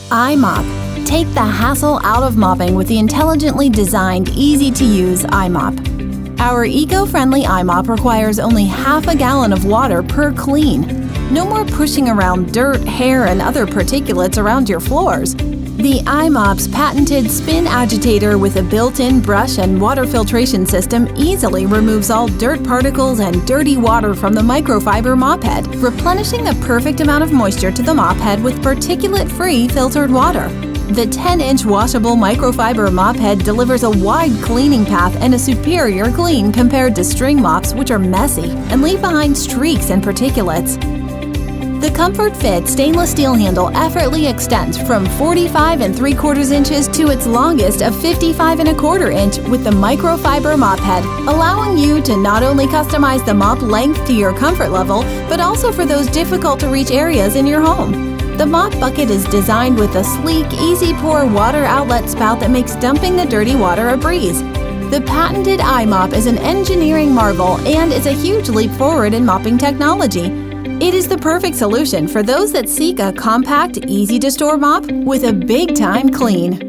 iMop. Take the hassle out of mopping with the intelligently designed, easy-to-use iMop. Our eco-friendly iMop requires only half a gallon of water per clean. No more pushing around dirt, hair, and other particulates around your floors. The iMop's patented spin-agitator with a built-in brush and water filtration system easily removes all dirt particles and dirty water from the microfiber mop head, replenishing a perfect amount of moisture to the mop head with particulate-free filtered water. The 10-inch washable microfiber mop head delivers a wide cleaning path and a superior clean compared to string mops, which are messy and leave behind streaks and particulates. The Comfort Fit stainless steel handle effortlessly extends from 45 3/4 inches to its longest of 55 1/4 inch with the microfiber mop head, allowing you to not only customize the mop length to your comfort level, but also for those difficult to reach areas in your home. The mop bucket is designed with a sleek, easy-pour water outlet spout that makes dumping the dirty water a breeze. The patented iMop is an engineering marvel and is a huge leap forward in mopping technology. It is the perfect solution for those that seek a compact, easy-to-store mop with a big-time clean.